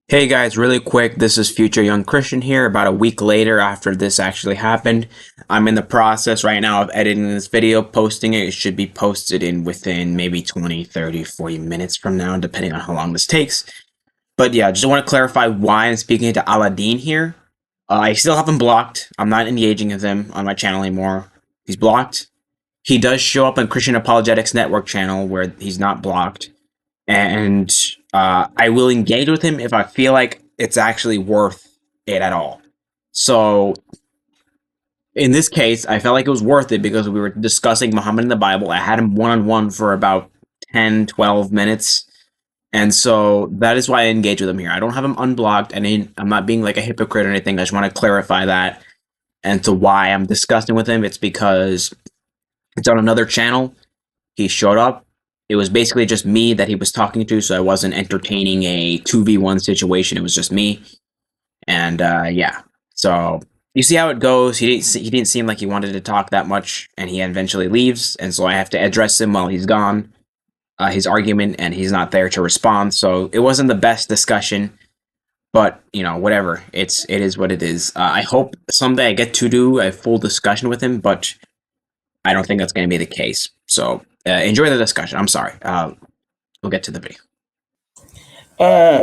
Hey guys, really quick, this is Future Young Christian here. About a week later after this actually happened, I'm in the process right now of editing this video, posting it. It should be posted in within maybe 20, 30, 40 minutes from now, depending on how long this takes. But yeah, just want to clarify why I'm speaking to ALAA Deen here. I still have him blocked. I'm not engaging with him on my channel anymore. He's blocked. He does show up on Christian Apologetics Network channel where he's not blocked, and I will engage with him if I feel like it's actually worth it at all. So in this case, I felt like it was worth it because we were discussing Muhammad in the Bible. I had him one on one for about 10, 12 minutes. And so that is why I engage with him here. I don't have him unblocked, and I'm not being like a hypocrite or anything. I just want to clarify that. And to why I'm discussing with him, it's because it's on another channel. He showed up. It was basically just me that he was talking to, so I wasn't entertaining a 2v1 situation. It was just me. And yeah. So you see how it goes. He didn't seem like he wanted to talk that much, and he eventually leaves, and so I have to address him while he's gone, his argument, and he's not there to respond. So it wasn't the best discussion, but whatever. It is what it is. I hope someday I get to do a full discussion with him, but I don't think that's going to be the case. So enjoy the discussion. I'm sorry. We'll get to the video.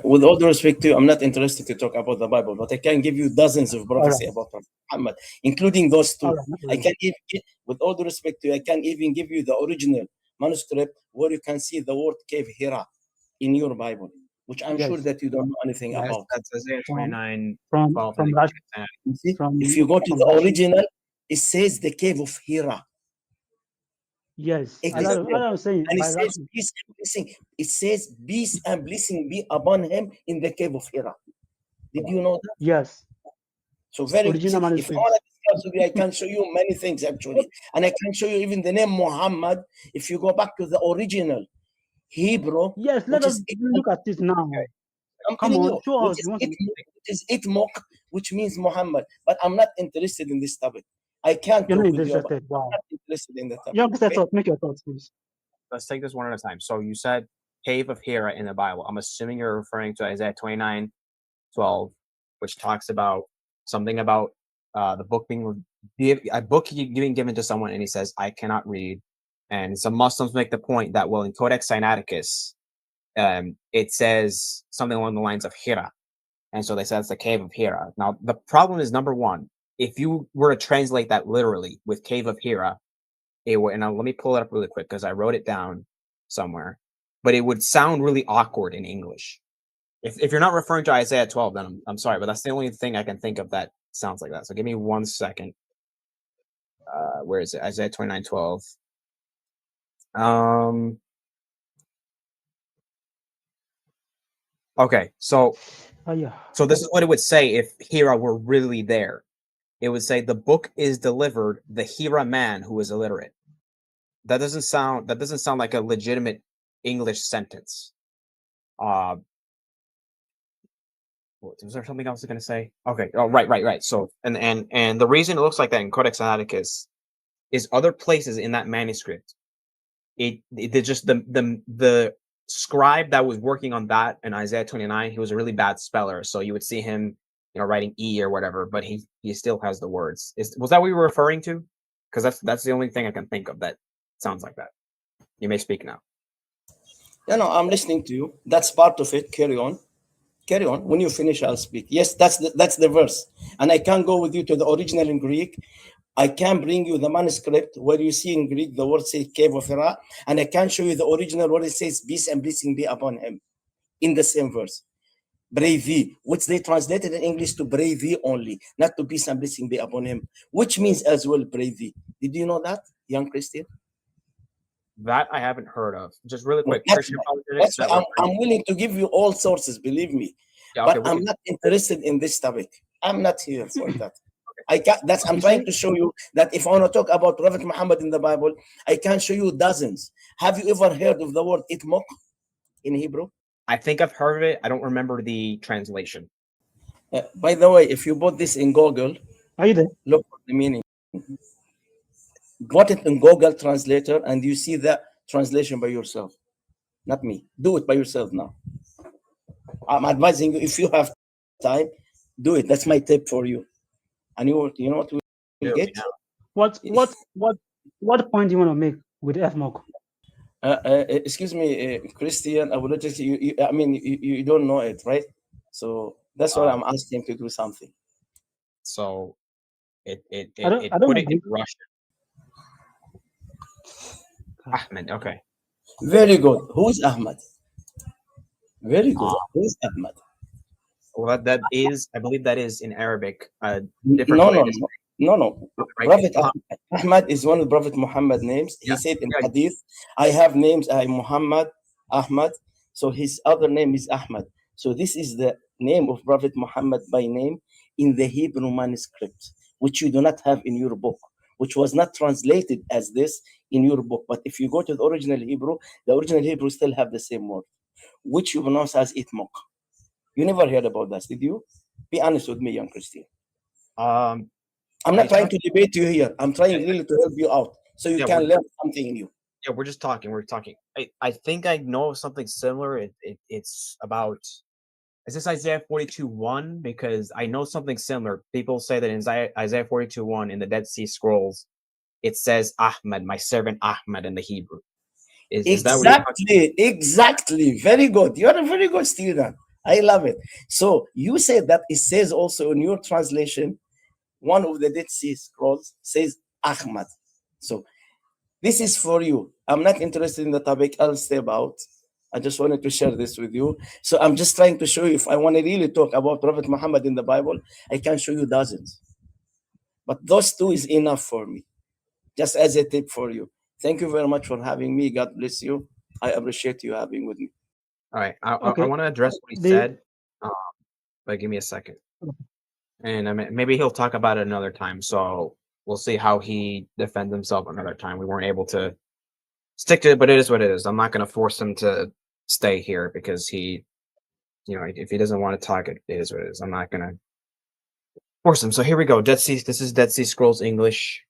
With all due respect to you, I'm not interested to talk about the Bible, but I can give you dozens of prophecy about Prophet Muhammad, including those two. I can with all due respect to you, I can even give you the original manuscript where you can see the word cave Hira in your Bible, which I'm sure that you don't know anything about. That's Isaiah 29, from 12. from and Rashi, You see, from if you go to from the Rashi. original, it says the cave of Hira. Yes, It as is I, there. as I was saying, And it by says Rashi. peace and blessing. It says peace and blessing be upon him in the cave of Hira. Did you know that? Yes, So very original if I manuscript. want to discuss with you, I can show you many things actually. And I can show you even the name Muhammad. If you go back to the original Hebrew, Yes, let which us is look at it now. I'm Come telling on, you, show which us. is Itmok, which means Muhammad. But I'm not interested in this topic. I can't You're talk not with you about interested. Wow. I'm not interested in the topic. Young thought. Make your thoughts, please. Let's take this one at a time. So you said cave of Hira in the Bible. I'm assuming you're referring to Isaiah 29, 12, which talks about something about the book being a book being given to someone, and he says, "I cannot read." And some Muslims make the point that, well, in Codex Sinaiticus, it says something along the lines of Hira, and so they said it's the cave of Hira. Now the problem is, number one, if you were to translate that literally with cave of Hira, it would, and let me pull it up really quick because I wrote it down somewhere, but it would sound really awkward in English. If you're not referring to Isaiah 12, then I'm sorry, but that's the only thing I can think of that sounds like that. So give me 1 second. Where is it? Isaiah 29, 12. Okay, so Oh yeah. so this is what it would say if Hira were really there. It would say the book is delivered, the Hira man who is illiterate. That doesn't sound like a legitimate English sentence. Was there something else I was going to say? Okay. Oh, right. So, and the reason it looks like that in Codex Sinaiticus is other places in that manuscript. It just the scribe that was working on that in Isaiah 29, he was a really bad speller, so you would see him, writing E or whatever, but he still has the words. Was that what you were referring to? Because that's the only thing I can think of that sounds like that. You may speak now. No, I'm listening to you. That's part of it. Carry on. Carry on. When you finish, I'll speak. Yes, that's the verse. And I can go with you to the original in Greek. I can bring you the manuscript where you see in Greek the word says cave of Hira, and I can show you the original where it says peace and blessing be upon him in the same verse. Bravi, which they translated in English to bravi only, not to peace and blessing be upon him, which means as well bravi. Did you know that, young Christian? That I haven't heard of. Just really quick, That's why I'm willing to give you all sources, believe me. Yeah, but I'm not interested in this topic. I'm not here for that. I'm trying to show you that if I want to talk about Prophet Muhammad in the Bible, I can show you dozens. Have you ever heard of the word itmok in Hebrew? I think I've heard of it. I don't remember the translation. By the way, if you put this in Google, are you there? Look for the meaning. Put it in Google Translator and you see the translation by yourself. Not me. Do it by yourself now. I'm advising you, if you have time, do it. That's my tip for you. And you know what we will Literally get? now. What point do you want to make with FMOC? Excuse me, Christian, apologetics. I mean, you don't know it, right? So that's why Uh, I'm asking to do something. so it I don't put it in agree. Russian. Ahmed. Okay. Very good. Who's Ahmad? Very good. Uh, Who's Ahmad? well, that is, I believe that is in Arabic a different No, way no, to say, no, no, no. right? It's Prophet Ahmad is one of Prophet Muhammad names. He yeah, said in yeah. Hadith, I have names, I Muhammad, Ahmad. So his other name is Ahmad. So this is the name of Prophet Muhammad by name in the Hebrew manuscript, which you do not have in your book, which was not translated as this in your book. But if you go to the original Hebrew still have the same word, which you pronounce as itmok. You never heard about that, did you? Be honest with me, young Christian. Um, I'm are not you trying talking? to debate you here. I'm trying Yeah, really to help you out so you yeah, can learn something new. we're just talking. We're talking. I think I know of something similar. It's about. Is this Isaiah 42:1? Because I know something similar. People say that in Isaiah 42:1 in the Dead Sea Scrolls, it says Ahmed, my servant Ahmed in the Hebrew. Is that what you're talking? Exactly, exactly. Very good. You're a very good student. I love it. So you said that it says also in your translation, one of the Dead Sea Scrolls says Ahmad. So this is for you. I'm not interested in the topic. I'll step out. I just wanted to share this with you. So I'm just trying to show you, if I want to really talk about Prophet Muhammad in the Bible, I can show you dozens. But those two is enough for me, just as a tip for you. Thank you very much for having me. God bless you. I appreciate you having with me. All right, I Okay. want to address what he The said, uh, but give me a second, and I mean, maybe he'll talk about it another time. So we'll see how he defends himself another time. We weren't able to stick to it, but it is what it is. I'm not going to force him to stay here because he, if he doesn't want to talk, it is what it is. I'm not going to force him. So here we go. Dead Sea. This is Dead Sea Scrolls English.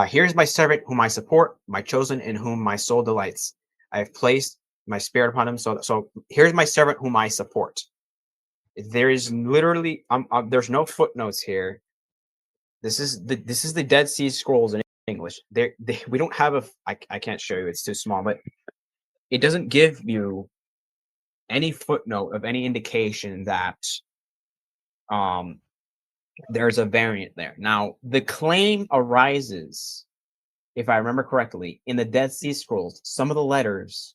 Here's my servant whom I support, my chosen in whom my soul delights. I have placed my spirit upon him. So here's my servant whom I support. There is literally, there's no footnotes here. This is the Dead Sea Scrolls in English. We don't have I can't show you. It's too small, but it doesn't give you any footnote of any indication that um there's a variant there. Now, the claim arises, if I remember correctly, in the Dead Sea Scrolls. Some of the letters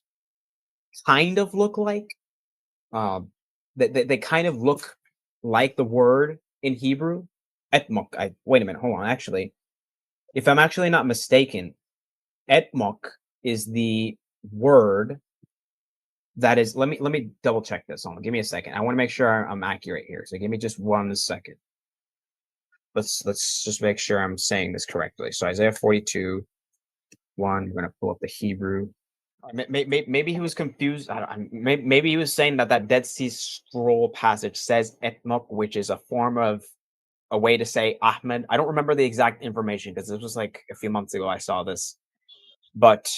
kind of look like um they kind of look like the word in Hebrew. Etmok. Wait a minute, hold on. Actually, if I'm actually not mistaken, etmok is the word that is. Let me double check this. Hold on. Give me a second. I want to make sure I'm accurate here. So give me just 1 second. Let's just make sure I'm saying this correctly. So Isaiah 42:1. We're gonna pull up the Hebrew. Maybe he was confused. Maybe he was saying that Dead Sea Scroll passage says etmok, which is a form of a way to say Ahmed. I don't remember the exact information because this was like a few months ago I saw this, but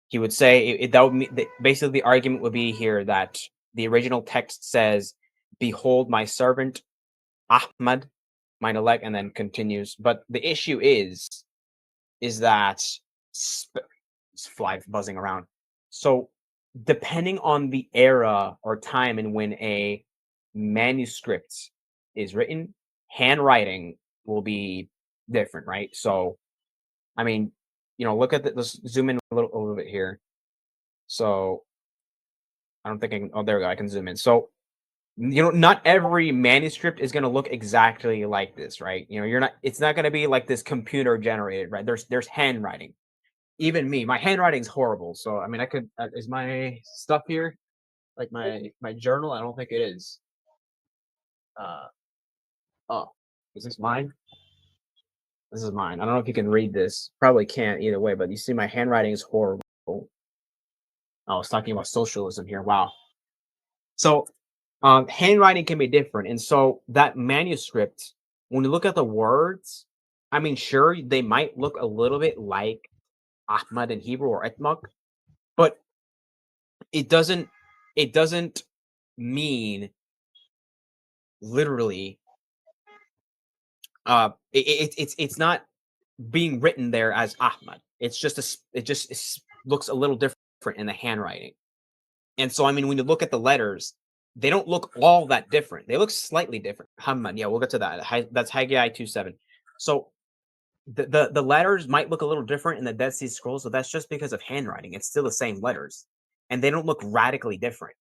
he would say that would basically the argument would be here that the original text says, "Behold, my servant Ahmed, mine elect," and then continues. But the issue is that it's fly buzzing around. So depending on the era or time in when a manuscript is written, handwriting will be different, right? So I mean, look at let's zoom in a little bit here. So I don't think I can. Oh, there we go. I can zoom in. So not every manuscript is going to look exactly like this, right? You're not. It's not going to be like this computer generated, right? There's handwriting. Even me, my handwriting's horrible. So I mean, I could. Is my stuff here like my journal? I don't think it is. Uh oh, is this mine? This is mine. I don't know if you can read this. Probably can't either way. But you see, my handwriting is horrible. I was talking about socialism here. Wow. So handwriting can be different. And so that manuscript, when you look at the words, I mean, sure, they might look a little bit like Ahmad in Hebrew or Etmak, but it doesn't mean literally. It's not being written there as Ahmad. It's just looks a little different in the handwriting. And so, I mean, when you look at the letters, they don't look all that different. They look slightly different. Hamad, yeah, we'll get to that. That's Haggai 2:7. So the letters might look a little different in the Dead Sea Scrolls, but that's just because of handwriting. It's still the same letters, and they don't look radically different.